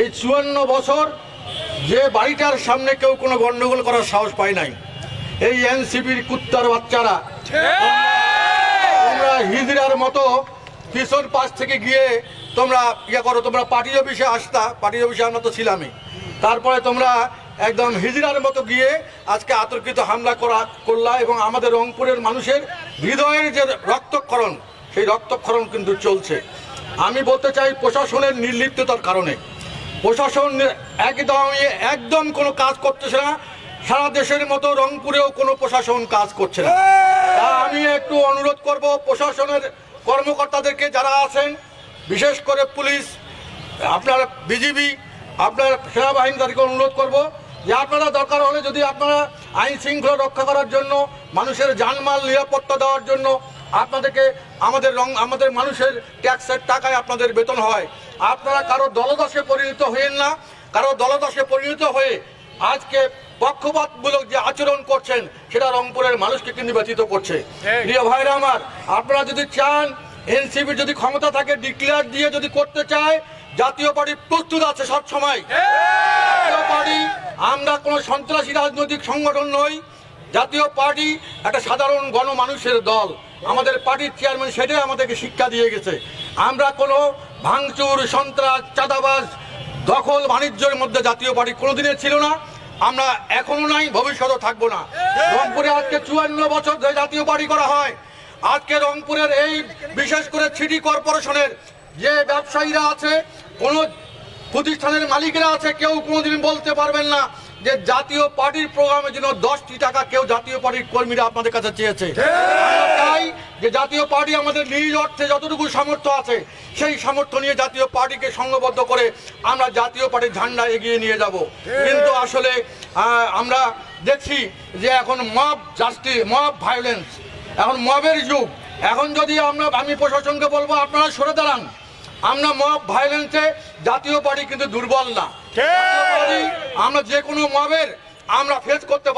এই 54 বছর যে বাড়িটার সামনে কেউ কোনো গন্ডগোল করার সাহস পায় নাই, এই এনসিপির কুত্তার বাচ্চারা তোমরা হিজড়ার মতো পিছন পাশ থেকে গিয়ে তোমরা করো, তোমরা পার্টি অফিসে আসতা, পার্টি অফিসে আমরা তো ছিলামই, তারপরে তোমরা একদম হিজড়ার মতো গিয়ে আজকে আতর্কিত হামলা করলা এবং আমাদের রংপুরের মানুষের হৃদয়ের যে রক্তক্ষরণ, সেই রক্তক্ষরণ কিন্তু চলছে। আমি বলতে চাই প্রশাসনের নির্লিপ্ততার কারণে প্রশাসন একদম কোনো কাজ করতেছে না। সারা দেশের মতো রংপুরেও কোনো প্রশাসন কাজ করছে না। তা আমি একটু অনুরোধ করব প্রশাসনের কর্মকর্তাদেরকে যারা আছেন, বিশেষ করে পুলিশ, আপনার বিজিবি, আপনার সেনাবাহিনী, তাদেরকে অনুরোধ করব যে আপনারা দরকার হলে যদি আপনারা আইন শৃঙ্খলা রক্ষা করার জন্য, মানুষের জানমাল নিরাপত্তা দেওয়ার জন্য আপনাদেরকে আমাদের মানুষের ট্যাক্সের টাকায় আপনাদের বেতন হয়, আপনারা কারো দলদাসে পরিণত হয়েন না। কারো দলদাসে পরিণত হয়ে আজকে পক্ষপাতমূলক যে আচরণ করছেন সেটা রংপুরের মানুষকে কিন্তু ব্যথিত করছে। প্রিয় ভাইরা আমার, আপনারা যদি চান এনসিপির যদি ক্ষমতা থাকে ডিক্লেয়ার দিয়ে যদি করতে চায়, জাতীয় পার্টি প্রস্তুত আছে সব সময়। জাতীয় পার্টি আমরা কোনো সন্ত্রাসী রাজনৈতিক সংগঠন নই। জাতীয় পার্টি একটা সাধারণ গণমানুষের দল। আমাদের পার্টির চেয়ারম্যান সেটাই আমাদেরকে শিক্ষা দিয়ে গেছে। আমরা কোনো ভাঙচুর, সন্ত্রাস, চাঁদাবাজ, দখল বাণিজ্যের মধ্যে জাতীয় পার্টি কোনোদিনই ছিল না, আমরা এখনো নাই, ভবিষ্যতেও থাকবো না। রংপুরে আজকে 54 বছর ধরে জাতীয় পার্টি করা হয়। আজকে রংপুরের এই বিশেষ করে সিটি কর্পোরেশনের যে ব্যবসায়ীরা আছে, কোন প্রতিষ্ঠানের মালিকেরা আছে, কেউ কোনোদিন বলতে পারবেন না যে জাতীয় পার্টির প্রোগ্রামের জন্য 10টি টাকা কেউ জাতীয় পার্টির কর্মীরা আপনাদের কাছে চেয়েছে। তাই যে জাতীয় পার্টি আমাদের নিজ অর্থে যতটুকু সামর্থ্য আছে সেই সামর্থ্য নিয়ে জাতীয় পার্টিকে সংঘবদ্ধ করে আমরা জাতীয় পার্টির ঝান্ডা এগিয়ে নিয়ে যাব। কিন্তু আসলে আমরা দেখছি যে এখন মব জাস্টিস, মব ভায়োলেন্স, এখন মবের যুগ। এখন যদি আমি প্রশাসনকে বলবো আপনারা সরে দাঁড়ান। আমরা মব ভায়োলেন্সে জাতীয় পার্টি কিন্তু দুর্বল না। আমরা যে কোনো মবের আমরা ফেস করতে